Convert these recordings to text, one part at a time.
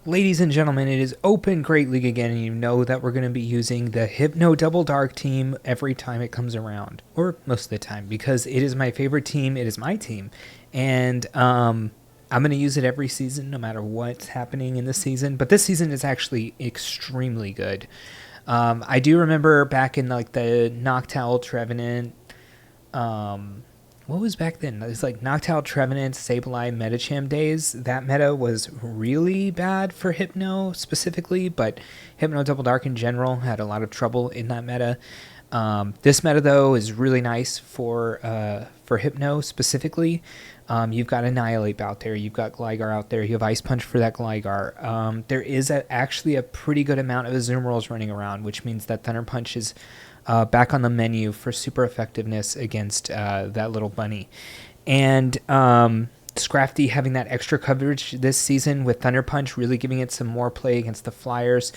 Ladies and gentlemen, it is Open Great League again, and you know that we're going to be using the Hypno Double Dark team every time it comes around, or most of the time, because it is my favorite team, it is my team, and I'm going to use it every season, no matter what's happening in the season, but this season is actually extremely good. I do remember back in like the Noctowl Trevenant, what was back then? It was like Noctowl, Trevenant, Sableye, Medicham days. That meta was really bad for Hypno specifically, but Hypno Double Dark in general had a lot of trouble in that meta. This meta, though, is really nice for Hypno specifically. You've got Annihilate out there. You've got Gligar out there. You have Ice Punch for that Gligar. There is actually a pretty good amount of Azumarill running around, which means that Thunder Punch is back on the menu for super effectiveness against that little bunny. And Scrafty having that extra coverage this season with Thunder Punch, really giving it some more play against the Flyers,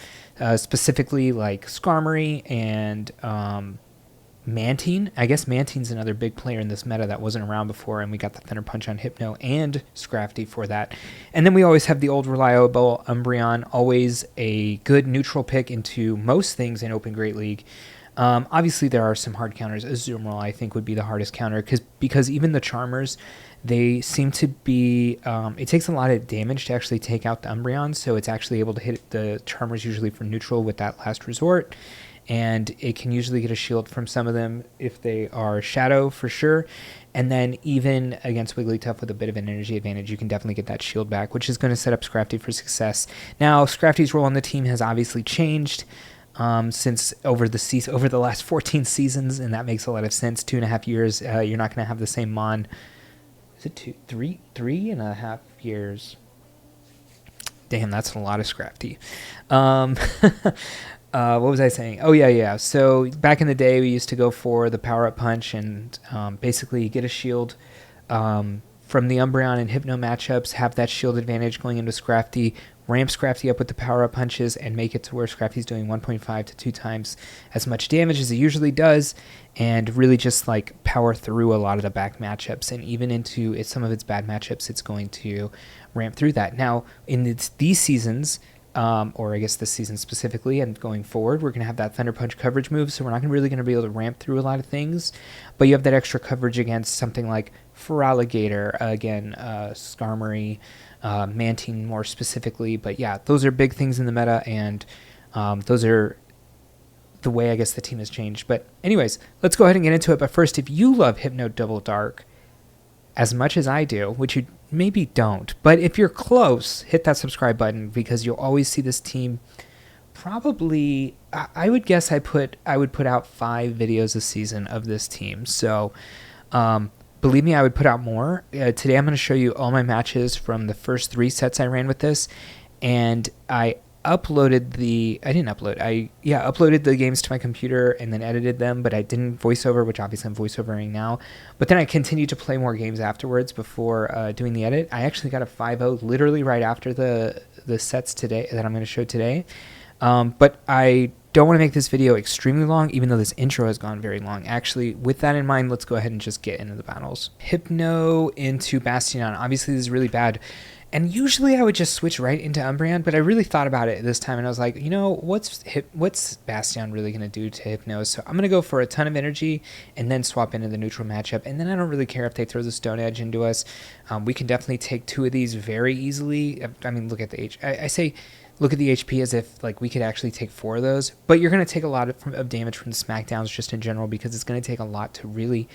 specifically like Skarmory and Mantine. I guess Mantine's another big player in this meta that wasn't around before, and we got the Thunder Punch on Hypno and Scrafty for that. And then we always have the old reliable Umbreon, always a good neutral pick into most things in Open Great League. Obviously, there are some hard counters. Azumarill, I think, would be the hardest counter because even the Charmers, they seem to be... it takes a lot of damage to actually take out the Umbreon, so it's actually able to hit the Charmers usually for neutral with that last resort, and it can usually get a shield from some of them if they are Shadow for sure. And then even against Wigglytuff with a bit of an energy advantage, you can definitely get that shield back, which is going to set up Scrafty for success. Now, Scrafty's role on the team has obviously changed. Since over the last 14 seasons, and that makes a lot of sense. 2.5 years, you're not going to have the same Mon. Is it 3.5 years? Damn, that's a lot of Scrafty. What was I saying? Oh, yeah. So back in the day, we used to go for the power-up punch and basically get a shield from the Umbreon and Hypno matchups, have that shield advantage going into Scrafty, ramp Scrafty up with the power-up punches, and make it to where Scrafty's doing 1.5 to 2 times as much damage as it usually does, and really just like power through a lot of the back matchups, and even into some of its bad matchups, it's going to ramp through that. Now, in these seasons, or I guess this season specifically, and going forward, we're going to have that Thunder Punch coverage move, so we're not really going to be able to ramp through a lot of things, but you have that extra coverage against something like Feraligatr, again, Skarmory, Mantine more specifically. But yeah, those are big things in the meta, and those are the way I guess the team has changed. But anyways, let's go ahead and get into it. But first, if you love Hypno Double Dark as much as I do, which you maybe don't, but if you're close, hit that subscribe button, because you'll always see this team. Probably, I would guess I would put out 5 videos a season of this team. So believe me, I would put out more. Today I'm going to show you all my matches from the first 3 sets I ran with this, and I uploaded the games to my computer and then edited them, but I didn't voiceover, which obviously I'm voiceovering now. But then I continued to play more games afterwards before doing the edit. I actually got a 5-0 literally right after the sets today that I'm going to show today. But I don't want to make this video extremely long, even though this intro has gone very long. Actually, with that in mind, let's go ahead and just get into the battles. Hypno into Bastion. Obviously, this is really bad. And usually I would just switch right into Umbreon, but I really thought about it this time, and I was like, you know, what's Bastion really going to do to Hypno? So I'm going to go for a ton of energy and then swap into the neutral matchup, and then I don't really care if they throw the Stone Edge into us. We can definitely take 2 of these very easily. I mean, look at the I say look at the HP as if like we could actually take 4 of those, but you're going to take a lot of damage from the Smackdowns just in general, because it's going to take a lot to really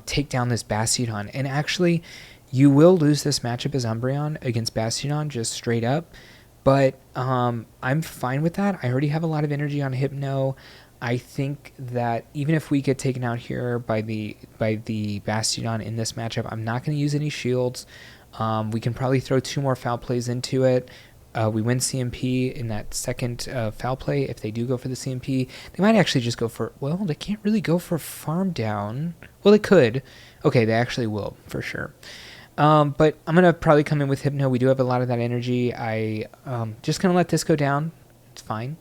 take down this Bastion. And actually, you will lose this matchup as Umbreon against Bastion, just straight up, but I'm fine with that. I already have a lot of energy on Hypno. I think that even if we get taken out here by the Bastion in this matchup, I'm not going to use any shields. We can probably throw 2 more foul plays into it. We win CMP in that second foul play. If they do go for the CMP, they might actually just go for... Well, they can't really go for farm down. Well, they could. Okay, they actually will, for sure. But I'm going to probably come in with Hypno. We do have a lot of that energy. I just going to let this go down. It's fine.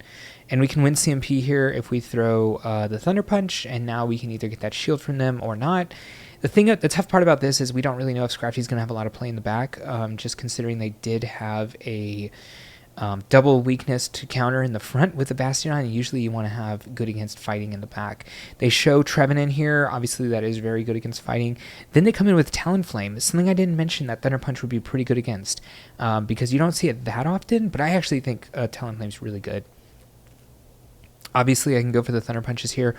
And we can win CMP here if we throw the Thunder Punch, and now we can either get that shield from them or not. The tough part about this is we don't really know if Scrafty's going to have a lot of play in the back, just considering they did have a double weakness to counter in the front with the Bastion. And usually you want to have good against fighting in the back. They show Trevenant here. Obviously that is very good against fighting. Then they come in with Talonflame. Something I didn't mention that Thunder Punch would be pretty good against, because you don't see it that often, but I actually think Talonflame is really good. Obviously I can go for the Thunder Punches here.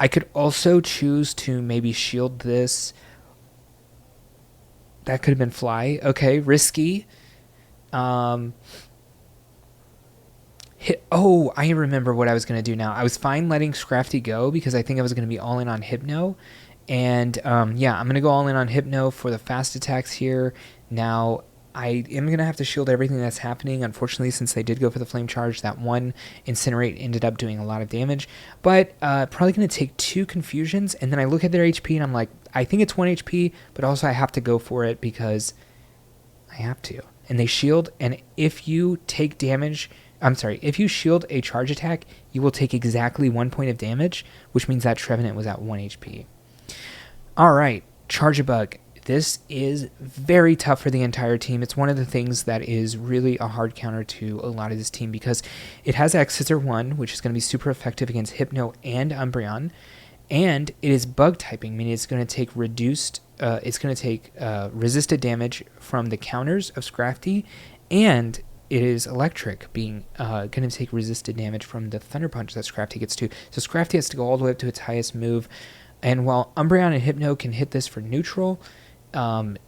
I could also choose to maybe shield this. That could have been Fly. Okay, risky. I remember what I was going to do now. I was fine letting Scrafty go because I think I was going to be all in on Hypno. And yeah, I'm going to go all in on Hypno for the fast attacks here. Now, I am going to have to shield everything that's happening. Unfortunately, since they did go for the Flame Charge, that one Incinerate ended up doing a lot of damage. But probably going to take 2 Confusions. And then I look at their HP and I'm like, I think it's 1 HP, but also I have to go for it because I have to. And they shield, and if you take damage... if you shield a charge attack, you will take exactly 1 point of damage, which means that Trevenant was at 1 HP. Alright, Charge-a-Bug. This is very tough for the entire team. It's one of the things that is really a hard counter to a lot of this team because it has X-Scissor 1, which is going to be super effective against Hypno and Umbreon, and it is bug typing, meaning it's going to take resisted damage from the counters of Scrafty, and it is electric, being going to take resisted damage from the Thunder Punch that Scrafty gets to. So Scrafty has to go all the way up to its highest move. And while Umbreon and Hypno can hit this for neutral,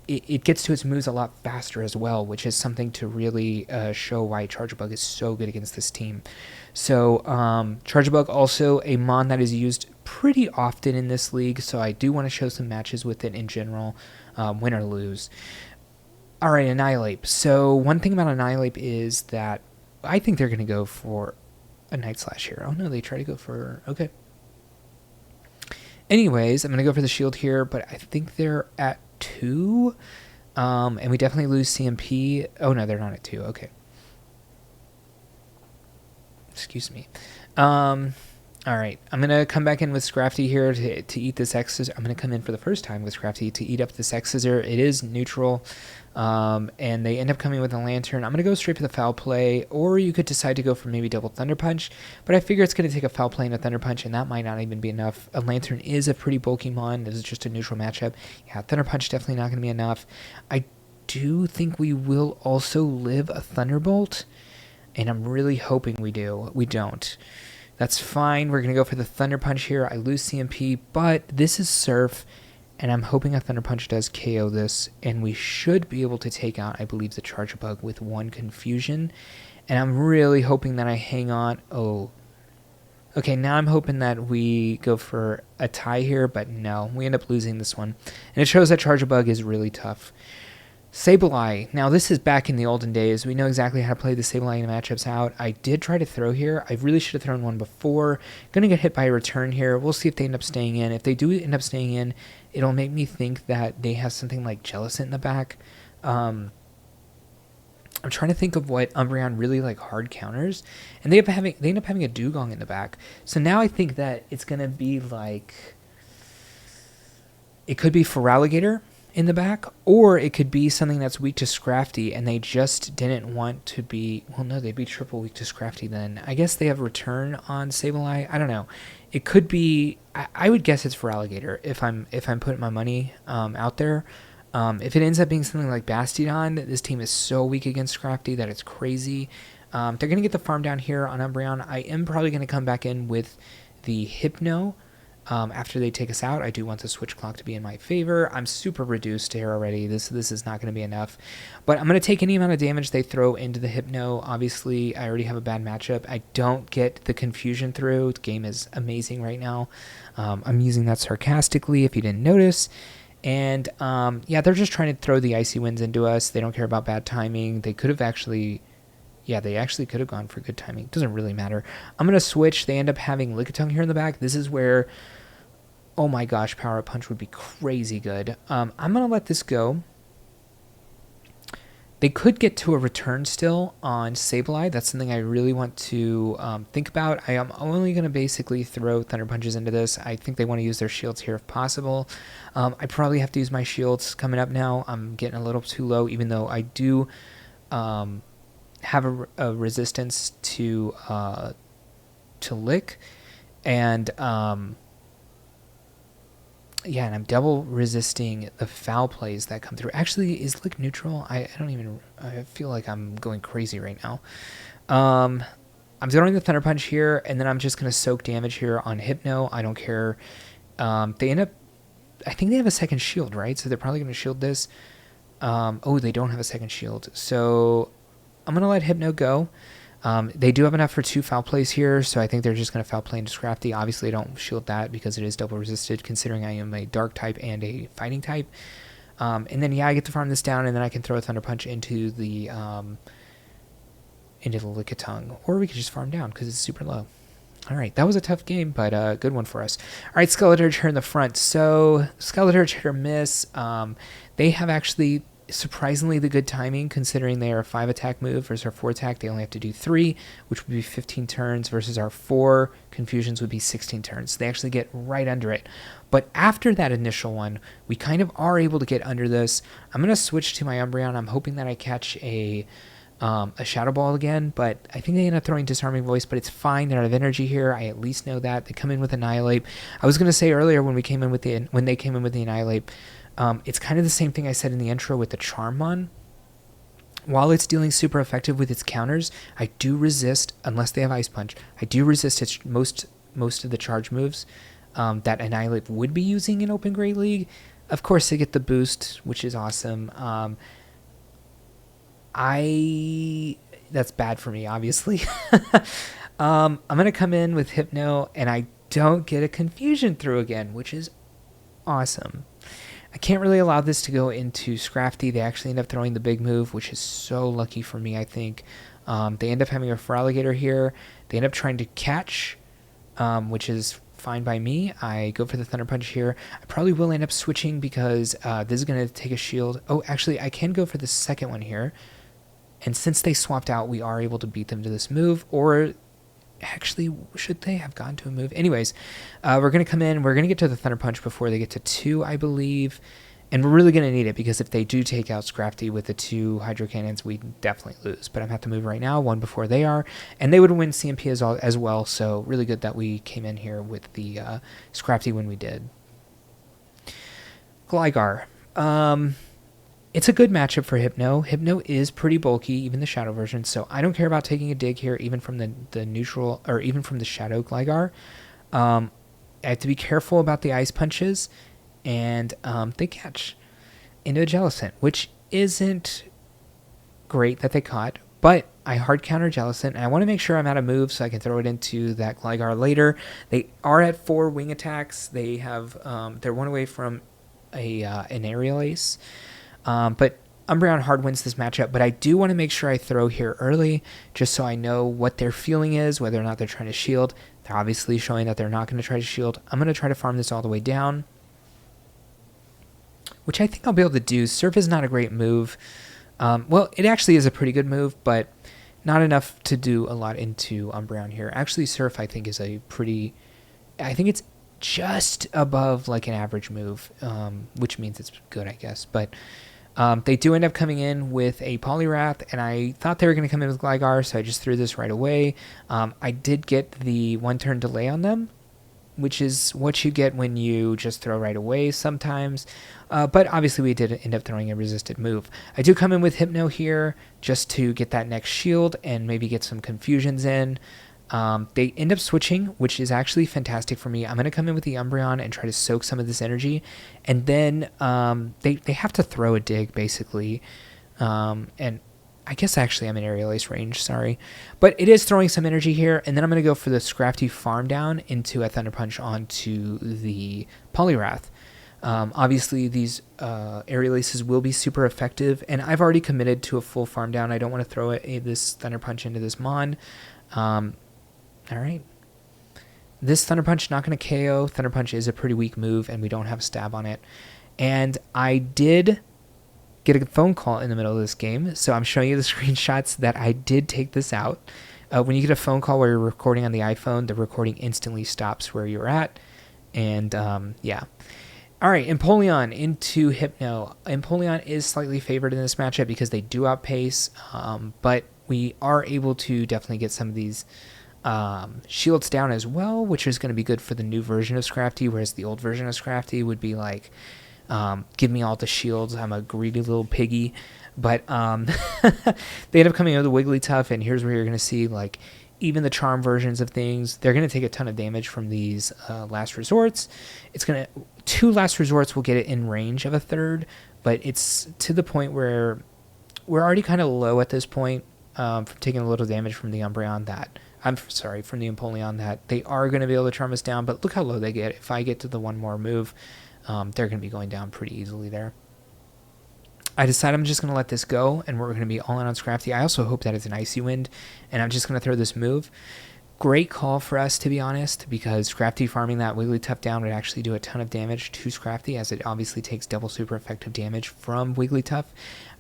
it gets to its moves a lot faster as well, which is something to really show why Charge-a-Bug is so good against this team. So Charge-a-Bug also a mon that is used pretty often in this league, so I do want to show some matches with it in general, win or lose. Alright, Annihilate. So one thing about Annihilate is that I think they're going to go for a Night Slash here. Oh no, they try to go for... Okay. Anyways, I'm going to go for the shield here, but I think they're at 2. And we definitely lose CMP. Oh no, they're not at 2. Okay. Excuse me. Alright, I'm going to come back in with Scrafty here to eat this X-Scissor. I'm going to come in for the first time with Scrafty to eat up this X-Scissor. It is neutral, and they end up coming with a Lantern. I'm going to go straight for the Foul Play, or you could decide to go for maybe double Thunder Punch, but I figure it's going to take a Foul Play and a Thunder Punch, and that might not even be enough. A Lantern is a pretty bulky mon. This is just a neutral matchup. Yeah, Thunder Punch definitely not going to be enough. I do think we will also live a Thunderbolt, and I'm really hoping we do. We don't. That's fine. We're going to go for the Thunder Punch here. I lose CMP, but this is Surf, and I'm hoping a Thunder Punch does KO this, and we should be able to take out, I believe, the Charge-a-Bug with 1 Confusion, and I'm really hoping that I hang on. Oh. Okay, now I'm hoping that we go for a tie here, but no. We end up losing this one, and it shows that Charge-a-Bug is really tough. Sableye. Now, this is back in the olden days. We know exactly how to play the Sableye matchups out. I did try to throw here. I really should have thrown one before. Going to get hit by a return here. We'll see if they end up staying in. If they do end up staying in, it'll make me think that they have something like Jellicent in the back. I'm trying to think of what Umbreon really like hard counters. And they end up having a Dugong in the back. So now I think that it's going to be like... It could be Feraligatr in the back, or it could be something that's weak to Scrafty, and they just didn't want to be... Well, no, they'd be triple weak to Scrafty then. I guess they have return on Sableye. I don't know. It could be... I would guess it's Feraligatr if I'm putting my money out there. If it ends up being something like Bastiodon, this team is so weak against Scrafty that it's crazy. They're going to get the farm down here on Umbreon. I am probably going to come back in with the Hypno. After they take us out, I do want the switch clock to be in my favor. I'm super reduced here already. This is not going to be enough. But I'm going to take any amount of damage they throw into the Hypno. Obviously, I already have a bad matchup. I don't get the confusion through. The game is amazing right now. I'm using that sarcastically if you didn't notice. And yeah, they're just trying to throw the Icy Winds into us. They don't care about bad timing. They could have actually... Yeah, they actually could have gone for good timing. Doesn't really matter. I'm going to switch. They end up having Lickitung here in the back. This is where, oh my gosh, Power Up Punch would be crazy good. I'm going to let this go. They could get to a return still on Sableye. That's something I really want to think about. I am only going to basically throw Thunder Punches into this. I think they want to use their shields here if possible. I probably have to use my shields coming up now. I'm getting a little too low, even though I do... have a resistance to lick, and yeah, and I'm double resisting the foul plays that come through. Actually, is lick neutral? I feel like I'm going crazy right now. I'm throwing the Thunder Punch here, and then I'm just going to soak damage here on Hypno. I don't care. They end up, I think they have a second shield, right? So they're probably going to shield this. Oh, they don't have a second shield. So I'm going to let Hypno go. They do have enough for 2 foul plays here, so I think they're just going to foul play into Scrafty. Obviously, I don't shield that because it is double resisted, considering I am a dark type and a fighting type. And then, yeah, I get to farm this down, and then I can throw a Thunder Punch into the Lickitung. Or we could just farm down because it's super low. All right, that was a tough game, but a good one for us. All right, Skeletorch here in the front. So Skeletorch hit or miss. They have actually surprisingly the good timing, considering they are a 5 attack move versus our 4 attack. They only have to do 3, which would be 15 turns, versus our 4 confusions would be 16 turns. So they actually get right under it. But after that initial one, we kind of are able to get under this. I'm going to switch to my Umbreon. I'm hoping that I catch a Shadow Ball again, but I think they end up throwing Disarming Voice, but it's fine. They're out of energy here. I at least know that. They come in with Annihilate. I was going to say earlier when they came in with the Annihilate, it's kind of the same thing I said in the intro with the Charmmon. While it's dealing super effective with its counters, I do resist, unless they have Ice Punch, I do resist its most of the charge moves that Annihilate would be using in Open Great League. Of course, they get the boost, which is awesome. That's bad for me, obviously. I'm going to come in with Hypno, and I don't get a Confusion through again, which is awesome. I can't really allow this to go into Scrafty. They actually end up throwing the big move, which is so lucky for me, I think. They end up having a Feraligatr here. They end up trying to catch, which is fine by me. I go for the Thunder Punch here. I probably will end up switching because this is going to take a shield. Oh, actually, I can go for the second one here. And since they swapped out, we are able to beat them to this move. Or actually, should they have gone to a move? Anyways, we're going to come in. We're going to get to the Thunder Punch before they get to 2, I believe. And we're really going to need it because if they do take out Scrafty with the 2 Hydro Cannons, we definitely lose. But I'm going to have to move right now, 1 before they are. And they would win CMP as well. So really good that we came in here with the Scrafty when we did. Gligar. It's a good matchup for Hypno. Hypno is pretty bulky, even the Shadow version, so I don't care about taking a dig here, even from the neutral, or even from the Shadow Gligar. I have to be careful about the Ice Punches, and they catch into a Jellicent, which isn't great that they caught, but I hard counter Jellicent, and I want to make sure I'm out of moves so I can throw it into that Gligar later. They are at 4 wing attacks. They have, they're 1 away from an Aerial Ace. But Umbreon hard wins this matchup, but I do want to make sure I throw here early, just so I know what their feeling is, whether or not they're trying to shield. They're obviously showing that they're not going to try to shield. I'm going to try to farm this all the way down, which I think I'll be able to do. Surf is not a great move. Well, it actually is a pretty good move, but not enough to do a lot into Umbreon here. Actually, Surf, I think, is a pretty... I think it's just above, like, an average move, which means it's good, I guess, but... they do end up coming in with a Poliwrath, and I thought they were going to come in with Gligar, so I just threw this right away. I did get the 1-turn delay on them, which is what you get when you just throw right away sometimes. But obviously we did end up throwing a resisted move. I do come in with Hypno here just to get that next shield and maybe get some confusions in. They end up switching, which is actually fantastic for me. I'm going to come in with the Umbreon and try to soak some of this energy. And then they have to throw a dig, basically. And I guess actually I'm in Aerial Ace range, sorry. But it is throwing some energy here. And then I'm going to go for the Scrafty farm down into a Thunder Punch onto the Poliwrath. Obviously, these Aerial Aces will be super effective. And I've already committed to a full farm down. I don't want to throw this Thunder Punch into this Mon. All right. This Thunder Punch not going to KO. Thunder Punch is a pretty weak move, and we don't have a stab on it. And I did get a phone call in the middle of this game, so I'm showing you the screenshots that I did take this out. When you get a phone call where you're recording on the iPhone, the recording instantly stops where you're at. And, yeah. All right, Empoleon into Hypno. Empoleon is slightly favored in this matchup because they do outpace, but we are able to definitely get some of these shields down as well, which is going to be good for the new version of Scrafty, whereas the old version of Scrafty would be like, give me all the shields, I'm a greedy little piggy. But they end up coming out with the Wigglytuff, and here's where you're going to see like even the charm versions of things, they're going to take a ton of damage from these last resorts. It's going to, 2 last resorts will get it in range of a third, but it's to the point where we're already kind of low at this point from taking a little damage from the Umbreon that, I'm sorry, from the Empoleon, that they are going to be able to charm us down, but look how low they get. If I get to the one more move, they're going to be going down pretty easily there. I decided I'm just going to let this go, and we're going to be all in on Scrafty. I also hope that it's an Icy Wind, and I'm just going to throw this move. Great call for us, to be honest, because Scrafty farming that Wigglytuff down would actually do a ton of damage to Scrafty, as it obviously takes double super effective damage from Wigglytuff.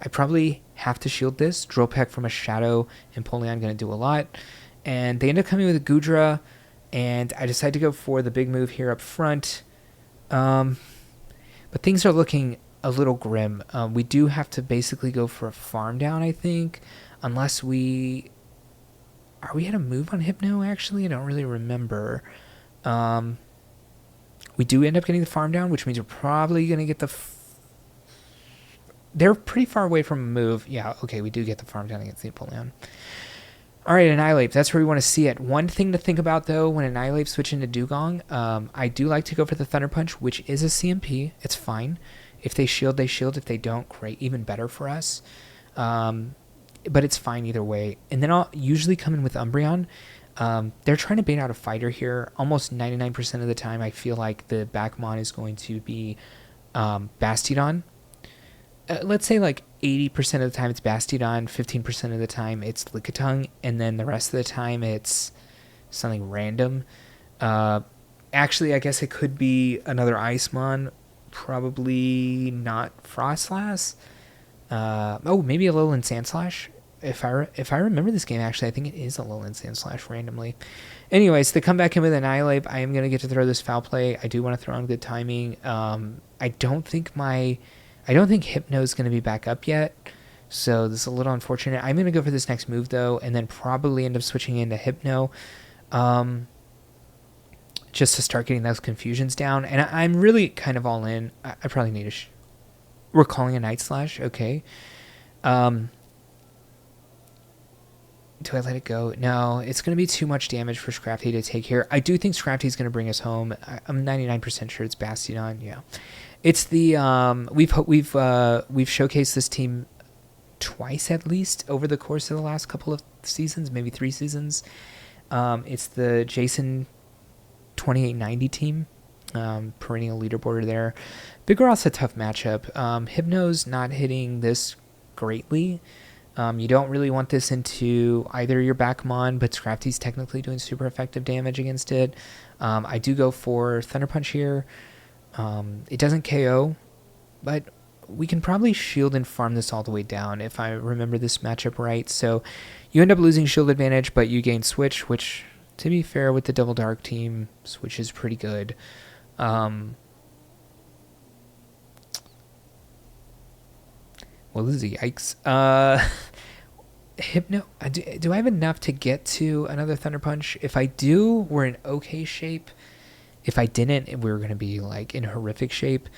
I probably have to shield this. Drill Peck from a Shadow Empoleon going to do a lot. And they end up coming with a Goodra, and I decide to go for the big move here up front. But things are looking a little grim. We do have to basically go for a farm down, I think, unless we... Are we at a move on Hypno, actually? I don't really remember. We do end up getting the farm down, which means we're probably going to get the... They're pretty far away from a move. Yeah, okay, we do get the farm down against the Empoleon. All right, Annihilate. That's where we want to see it. One thing to think about, though, when Annihilate switch into Dugong, I do like to go for the Thunder Punch, which is a CMP. It's fine. If they shield, they shield. If they don't, great. Even better for us. But it's fine either way. And then I'll usually come in with Umbreon. They're trying to bait out a fighter here. Almost 99% of the time, I feel like the Backmon is going to be Bastiodon. Let's say like 80% of the time it's Bastiodon, 15% of the time it's Lickitung, and then the rest of the time it's something random. Actually, I guess it could be another Icemon. Probably not Frostlass. Maybe a Alolan Sandslash. If I remember this game, actually, I think it is a Alolan Sandslash randomly. Anyways, they come back in with Annihilate. I am going to get to throw this Foul Play. I do want to throw on good timing. I don't think Hypno's going to be back up yet, so this is a little unfortunate. I'm going to go for this next move, though, and then probably end up switching into Hypno. Just to start getting those confusions down. And I'm really kind of all in. I probably need we're calling a Night Slash. Okay. Do I let it go? No, it's going to be too much damage for Scrafty to take here. I do think Scrafty is going to bring us home. I'm 99% sure it's Bastiodon. Yeah. It's the we've showcased this team twice at least over the course of the last couple of seasons, maybe 3 seasons. It's the Jason 2890 team, perennial leaderboarder there. Bigoroth's a tough matchup. Hypno's not hitting this greatly. You don't really want this into either your Backmon, but Scrafty's technically doing super effective damage against it. I do go for Thunder Punch here. It doesn't KO, but we can probably shield and farm this all the way down if I remember this matchup right. So you end up losing shield advantage, but you gain switch, which, to be fair, with the Double Dark team, switch is pretty good. Well, this is yikes. Hypno, do I have enough to get to another Thunder Punch? If I do, we're in okay shape. If I didn't, we're going to be like in horrific shape.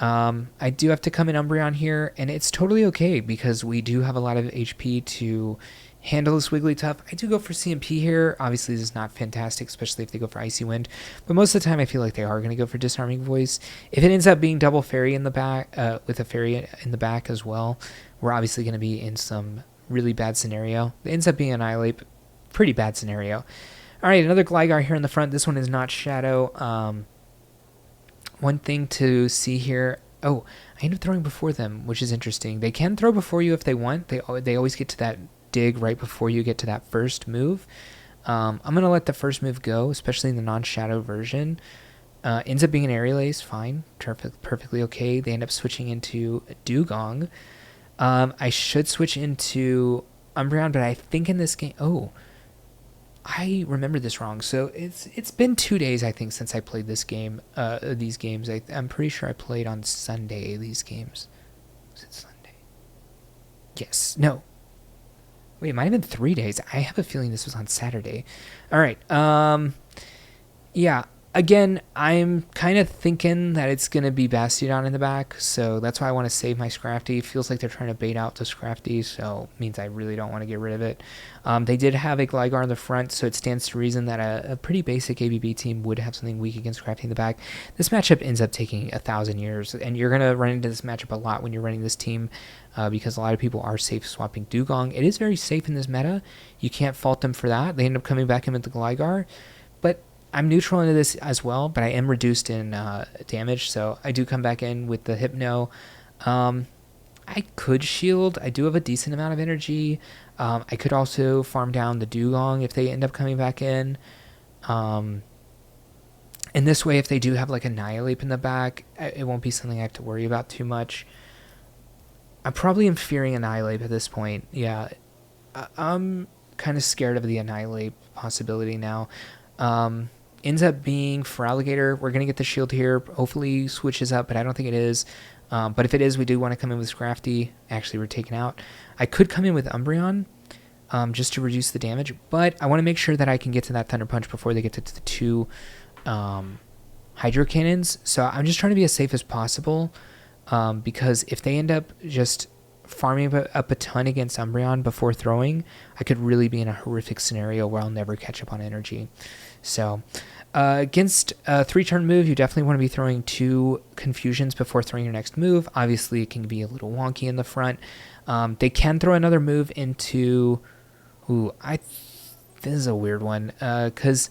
I do have to come in Umbreon here, and it's totally okay because we do have a lot of HP to handle this Wigglytuff. I do go for CMP here. Obviously, this is not fantastic, especially if they go for Icy Wind. But most of the time, I feel like they are going to go for Disarming Voice. If it ends up being double Fairy in the back, with a Fairy in the back as well, we're obviously going to be in some really bad scenario. It ends up being Annihilate, pretty bad scenario. All right, another Gligar here in the front. This one is not Shadow. One thing to see here. Oh, I end up throwing before them, which is interesting. They can throw before you if they want. They always get to that dig right before you get to that first move. I'm going to let the first move go, especially in the non-Shadow version. Ends up being an Aerial Ace, fine. Perfectly okay. They end up switching into Dugong. I should switch into Umbreon, but I think in this game... Oh, I remember this wrong. So it's been 2 days, I think, since I played this game. These games. I'm pretty sure I played on Sunday, these games. Was it Sunday? Yes. No. Wait, it might have been 3 days. I have a feeling this was on Saturday. All right. Yeah. Again, I'm kind of thinking that it's going to be Bastiodon in the back, so that's why I want to save my Scrafty. Feels like they're trying to bait out the Scrafty, so means I really don't want to get rid of it. They did have a Gligar in the front, so it stands to reason that a pretty basic ABB team would have something weak against Scrafty in the back. This matchup ends up taking 1,000 years, and you're going to run into this matchup a lot when you're running this team, because a lot of people are safe swapping Dugong. It is very safe in this meta. You can't fault them for that. They end up coming back in with the Gligar, but I'm neutral into this as well, but I am reduced in damage, so I do come back in with the Hypno. I could shield. I do have a decent amount of energy. I could also farm down the Dugong if they end up coming back in. And this way, if they do have like Annihilate in the back, it won't be something I have to worry about too much. I probably am fearing Annihilate at this point. Yeah, I'm kind of scared of the Annihilate possibility now. Ends up being for Alligator. We're going to get the shield here. Hopefully switches up, but I don't think it is. But if it is, we do want to come in with Scrafty. Actually, we're taken out. I could come in with Umbreon just to reduce the damage, but I want to make sure that I can get to that Thunder Punch before they get to the two Hydro Cannons. So I'm just trying to be as safe as possible, because if they end up just farming up a ton against Umbreon before throwing, I could really be in a horrific scenario where I'll never catch up on energy. So against a 3-turn move, you definitely want to be throwing 2 Confusions before throwing your next move. Obviously, it can be a little wonky in the front. They can throw another move into... Ooh, this is a weird one, because...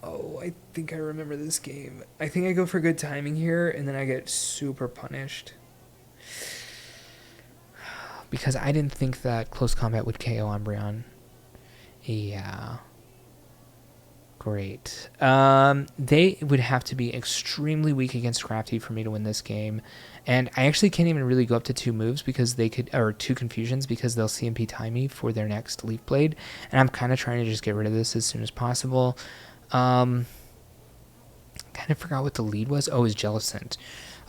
Oh, I think I remember this game. I think I go for good timing here, and then I get super punished. Because I didn't think that Close Combat would KO Umbreon. Yeah. Great. They would have to be extremely weak against Scrafty for me to win this game. And I actually can't even really go up to 2 moves because they could, or 2 Confusions, because they'll CMP time me for their next Leaf Blade. And I'm kind of trying to just get rid of this as soon as possible. Kind of forgot what the lead was. Oh, it was Jellicent.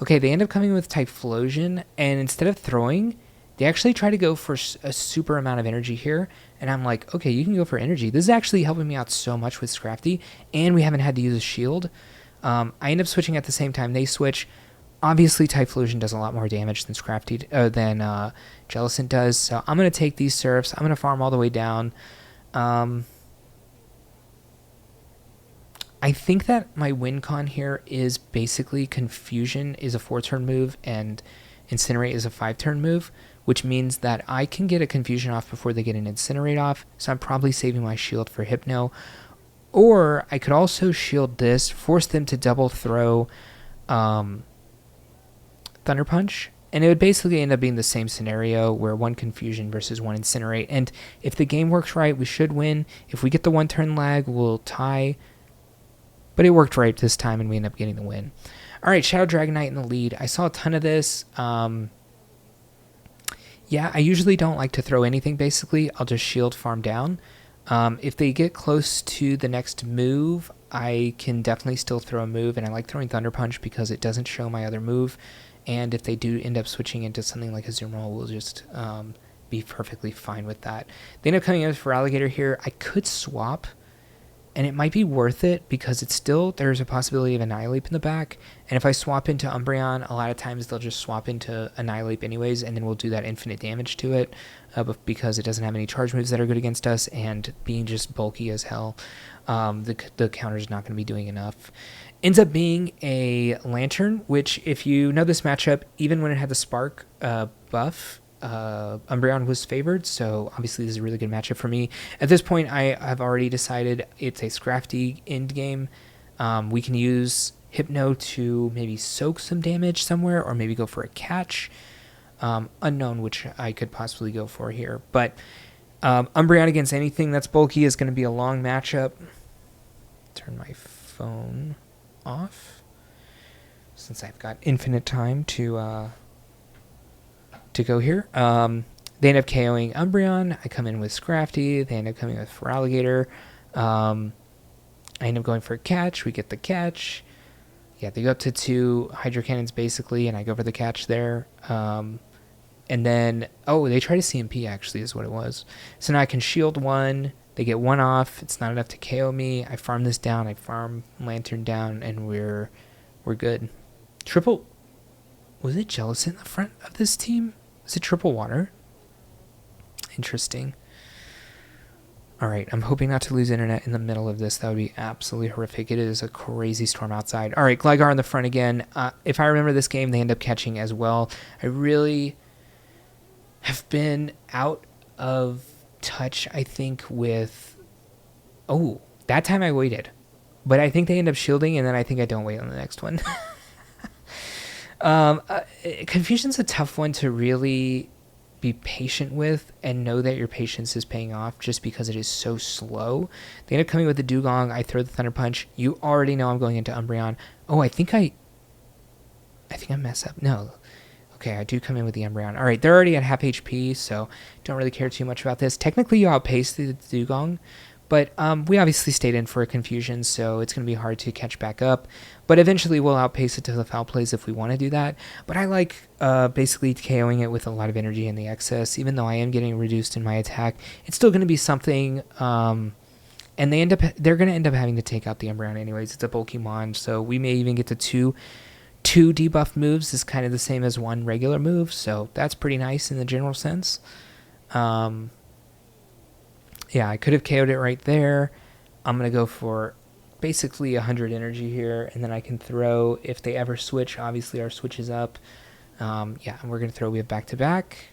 Okay, they end up coming with Typhlosion, and instead of throwing, they actually try to go for a super amount of energy here, and I'm like, okay, you can go for energy. This is actually helping me out so much with Scrafty, and we haven't had to use a shield. I end up switching at the same time they switch. Obviously, Typhlosion does a lot more damage than Scrafty, than Jellicent does, so I'm going to take these Surfs. I'm going to farm all the way down. I think that my win con here is basically Confusion is a 4-turn move and Incinerate is a 5-turn move, which means that I can get a Confusion off before they get an Incinerate off, so I'm probably saving my shield for Hypno. Or I could also shield this, force them to double throw Thunder Punch, and it would basically end up being the same scenario where 1 Confusion versus 1 Incinerate, and if the game works right, we should win. If we get the 1-turn lag, we'll tie. But it worked right this time, and we end up getting the win. All right, Shadow Dragonite in the lead. I saw a ton of this. Yeah, I usually don't like to throw anything, basically. I'll just shield farm down. If they get close to the next move, I can definitely still throw a move, and I like throwing Thunder Punch because it doesn't show my other move. And if they do end up switching into something like a Azumarill, we'll just be perfectly fine with that. They end up coming in for Alligator here. I could swap, and it might be worth it because it's still, there's a possibility of Annihilate in the back. And if I swap into Umbreon, a lot of times they'll just swap into Annihilate anyways, and then we'll do that infinite damage to it because it doesn't have any charge moves that are good against us, and being just bulky as hell, the counter's not going to be doing enough. Ends up being a Lantern, which if you know this matchup, even when it had the Spark buff, Umbreon was favored, so obviously this is a really good matchup for me. At this point, I have already decided it's a Scrafty end game. We can use Hypno to maybe soak some damage somewhere, or maybe go for a catch. Unknown which I could possibly go for here. But Umbreon against anything that's bulky is going to be a long matchup. Turn my phone off, since I've got infinite time to go here. They end up KOing Umbreon. I come in with Scrafty. They end up coming with Feraligatr. I end up going for a catch. We get the catch. Yeah, they go up to 2 Hydro Cannons basically, and I go for the catch there. And And then, oh, they try to CMP actually is what it was. So now I can shield one. They get one off. It's not enough to KO me. I farm this down. I farm Lantern down, and we're good. Triple. Was it Jealous in the front of this team? Was it triple water? Interesting. All right, I'm hoping not to lose internet in the middle of this. That would be absolutely horrific. It is a crazy storm outside. All right, Gligar in the front again. If I remember this game, they end up catching as well. I really have been out of touch, I think, with... Oh, that time I waited. But I think they end up shielding, and then I think I don't wait on the next one. Confusion's a tough one to really be patient with and know that your patience is paying off just because it is so slow. They end up coming with the Dugong. I throw the Thunder Punch. You already know I'm going into Umbreon. Oh, I think I mess up. No. Okay, I do come in with the Umbreon. All right, they're already at half HP, so don't really care too much about this. Technically, you outpace the Dugong, but we obviously stayed in for a confusion, so it's going to be hard to catch back up. But eventually, we'll outpace it to the foul plays if we want to do that. But I like basically KOing it with a lot of energy in the excess. Even though I am getting reduced in my attack, it's still going to be something. And they're going to end up having to take out the Umbreon anyways. It's a bulky mon, so we may even get to two debuff moves is kind of the same as one regular move, so that's pretty nice in the general sense. Yeah, I could have KO'd it right there. I'm going to go for basically 100 energy here, and then I can throw, if they ever switch, obviously our switch is up. Yeah, and we're going to throw, we have back-to-back.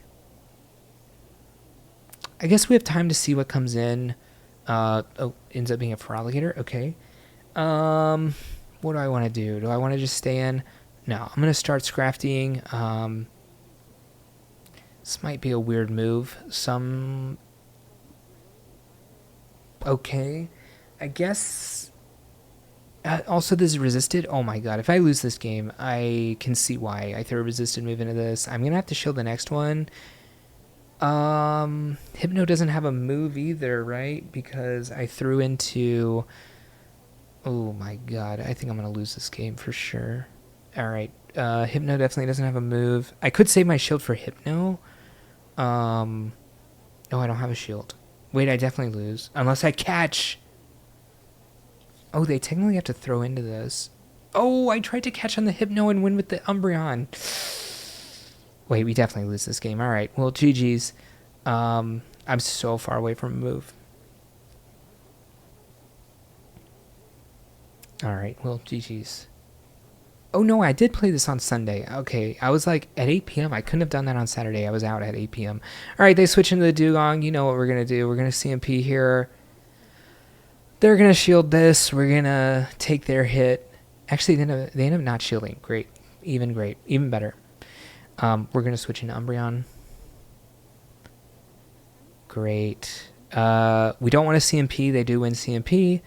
I guess we have time to see what comes in. Oh, ends up being a Feraligatr, okay. What do I want to do? Do I want to just stay in? No, I'm going to start Scraftying. This might be a weird move. Okay. I guess... also, this is resisted. Oh my god, if I lose this game, I can see why. I throw a resisted move into this. I'm going to have to shield the next one. Hypno doesn't have a move either, right? Because I threw into... Oh my god, I think I'm going to lose this game for sure. Alright, Hypno definitely doesn't have a move. I could save my shield for Hypno. Oh, I don't have a shield. Wait, I definitely lose. Unless I catch. Oh, they technically have to throw into this. Oh, I tried to catch on the Hypno and win with the Umbreon. Wait, we definitely lose this game. Alright, well, GG's. I'm so far away from a move. Alright, well, GG's. Oh, no, I did play this on Sunday. Okay, I was like, at 8 p.m. I couldn't have done that on Saturday. I was out at 8 p.m. Alright, they switch into the Dugong. You know what we're going to do. We're going to CMP here. They're going to shield this. We're going to take their hit. Actually, they end up not shielding. Great. Even better. We're going to switch into Umbreon. Great. We don't want to CMP. They do win CMP.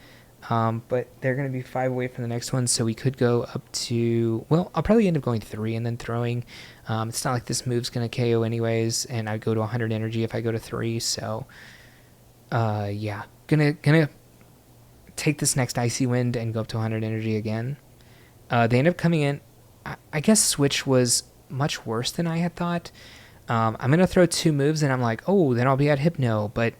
But they're going to be 5 away from the next one, so we could go up to... Well, I'll probably end up going 3 and then throwing. It's not like this move's going to KO anyways, and I'd go to 100 energy if I go to 3, so... yeah. Gonna take this next Icy Wind and go up to 100 energy again. They end up coming in... I guess Switch was much worse than I had thought. I'm going to throw 2 moves, and I'm like, oh, then I'll be at Hypno, but...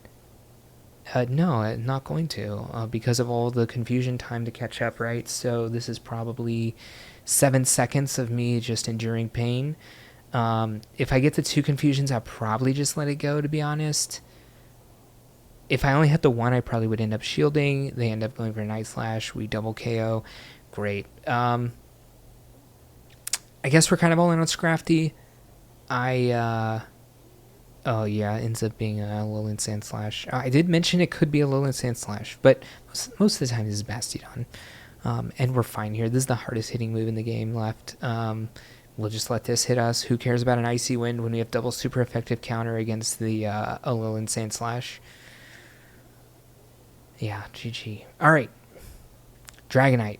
no, I'm not going to, because of all the confusion time to catch up, right? So this is probably 7 seconds of me just enduring pain. If I get the 2 confusions, I'll probably just let it go, to be honest. If I only had the 1, I probably would end up shielding. They end up going for Night Slash. We double KO. Great. I guess we're kind of all in on Scrafty. Oh, yeah, it ends up being a Alolan Sand Slash. I did mention it could be a Alolan Sand Slash, but most of the time this is Bastiodon. And we're fine here. This is the hardest hitting move in the game left. We'll just let this hit us. Who cares about an Icy Wind when we have double super effective counter against the Alolan Sand Slash? Yeah, GG. All right. Dragonite.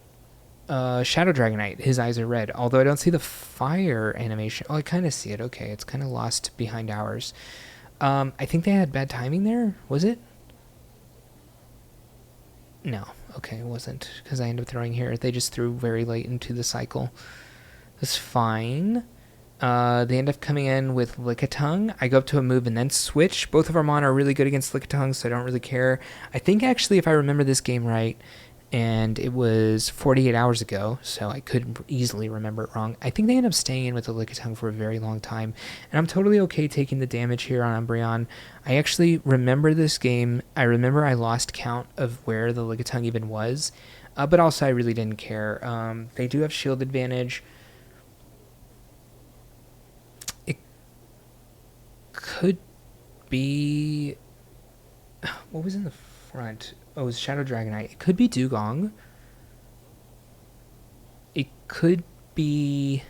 Shadow Dragonite. His eyes are red. Although I don't see the fire animation. Oh, I kind of see it. Okay, it's kind of lost behind ours. I think they had bad timing there. Was it? No. Okay, it wasn't. Because I ended up throwing here. They just threw very late into the cycle. That's fine. They end up coming in with Lickitung. I go up to a move and then switch. Both of our mon are really good against Lickitung, so I don't really care. I think actually, if I remember this game right, and it was 48 hours ago, so I could easily remember it wrong, I think they end up staying in with the Lickitung for a very long time, and I'm totally okay taking the damage here on Umbreon. I actually remember this game. I remember I lost count of where the Lickitung even was, but also I really didn't care. They do have shield advantage. It could be... What was in the front? Oh, it was Shadow Dragonite. It could be Dugong. It could be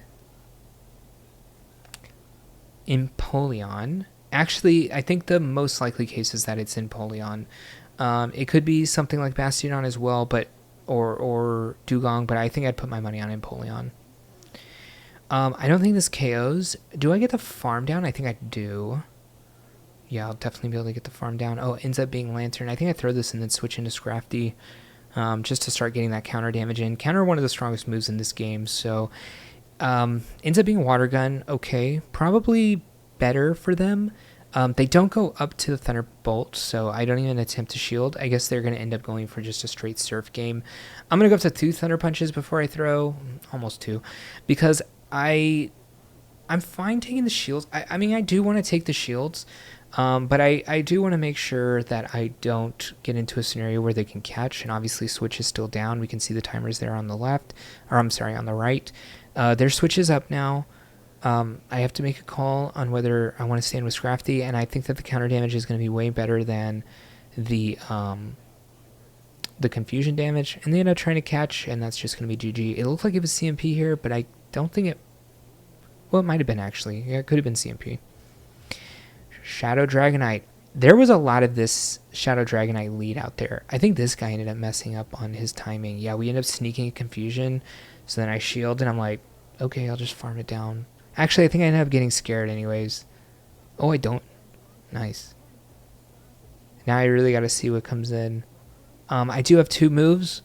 Empoleon. Actually, I think the most likely case is that it's Empoleon. It could be something like Bastiodon as well, but or Dugong, but I think I'd put my money on Empoleon. I don't think this KOs. Do I get the farm down? I think I do. Yeah, I'll definitely be able to get the farm down. Oh, it ends up being Lantern. I think I throw this and then switch into Scrafty just to start getting that counter damage in. Counter, one of the strongest moves in this game, so ends up being Water Gun. Okay, probably better for them. They don't go up to the Thunderbolt, so I don't even attempt to shield. I guess they're going to end up going for just a straight Surf game. I'm going to go up to 2 Thunder Punches before I throw, almost 2, because I'm fine taking the shields. I mean, I do want to take the shields, but I do want to make sure that I don't get into a scenario where they can catch, and obviously switch is still down. We can see the timers there on the left, or I'm sorry, on the right. Their switch is up now. I have to make a call on whether I want to stand with Scrafty, and I think that the counter damage is going to be way better than the confusion damage, and they end up trying to catch, and that's just going to be GG. It looked like it was CMP here, but I don't think it... Well, it might have been, actually. Yeah, it could have been CMP. Shadow Dragonite. There was a lot of this Shadow Dragonite lead out there. I think this guy ended up messing up on his timing. Yeah, we ended up sneaking a confusion, so then I shield, and I'm like, okay, I'll just farm it down. Actually, I think I ended up getting scared anyways. Oh, I don't. Nice. Now I really got to see what comes in. I do have 2 moves.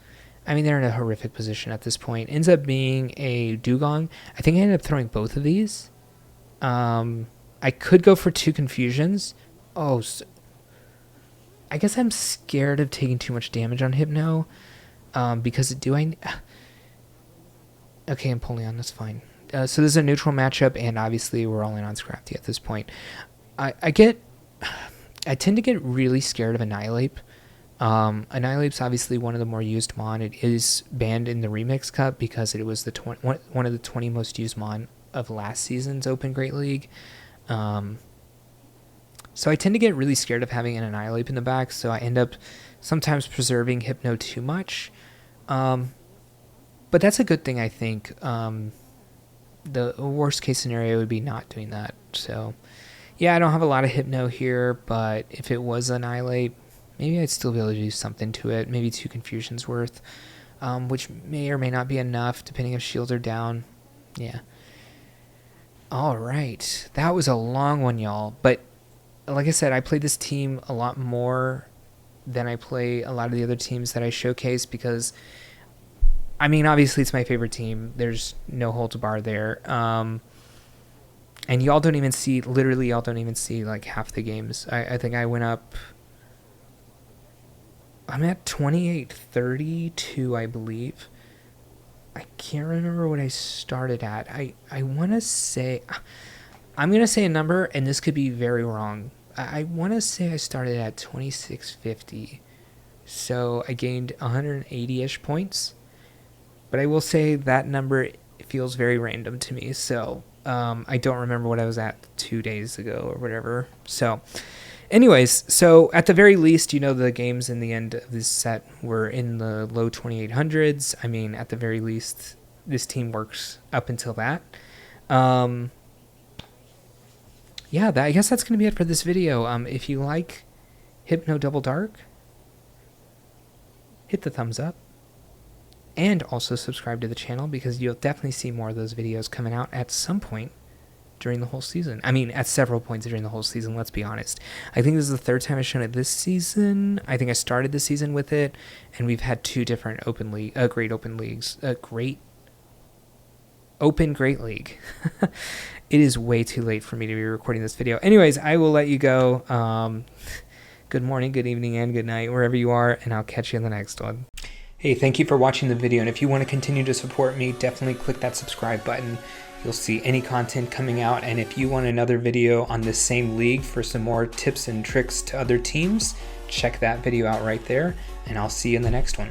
I mean, they're in a horrific position at this point. Ends up being a Dugong. I think I ended up throwing both of these. I could go for 2 confusions. Oh, so I guess I'm scared of taking too much damage on Hypno. Because okay, Empoleon, that's fine. So this is a neutral matchup, and obviously we're all in on Scrafty at this point. I tend to get really scared of Annihilate. Annihilate's obviously one of the more used mon. It is banned in the Remix Cup because it was one of the 20 most used mon of last season's Open Great League. So I tend to get really scared of having an Annihilate in the back, so I end up sometimes preserving Hypno too much. But that's a good thing, I think. The worst case scenario would be not doing that. So yeah, I don't have a lot of Hypno here, but if it was Annihilate, maybe I'd still be able to do something to it. Maybe 2 confusions worth, which may or may not be enough, depending if shields are down. Yeah. All right. That was a long one, y'all. But like I said, I played this team a lot more than I play a lot of the other teams that I showcase because, I mean, obviously it's my favorite team. There's no holds bar there. And y'all don't even see, literally y'all don't even see like half the games. I think I went up... I'm at 28-32, I believe. I can't remember what I started at. I want to say... I'm going to say a number, and this could be very wrong. I want to say I started at 2650. So I gained 180-ish points. But I will say that number feels very random to me. So I don't remember what I was at 2 days ago or whatever. So... anyways, so at the very least, you know, the games in the end of this set were in the low 2800s. I mean, at the very least, this team works up until that. Yeah, I guess that's going to be it for this video. If you like Hypno Double Dark, hit the thumbs up. And also subscribe to the channel because you'll definitely see more of those videos coming out at some point during the whole season. I mean, at several points during the whole season, let's be honest. I think this is the 3rd time I've shown it this season. I think I started the season with it, and we've had 2 different great open leagues. Great Open Great League. it is way too late for me to be recording this video. Anyways, I will let you go. Good morning, good evening, and good night, wherever you are, and I'll catch you in the next one. Hey, thank you for watching the video, and if you want to continue to support me, definitely click that subscribe button. You'll see any content coming out, and if you want another video on this same league for some more tips and tricks to other teams, check that video out right there, and I'll see you in the next one.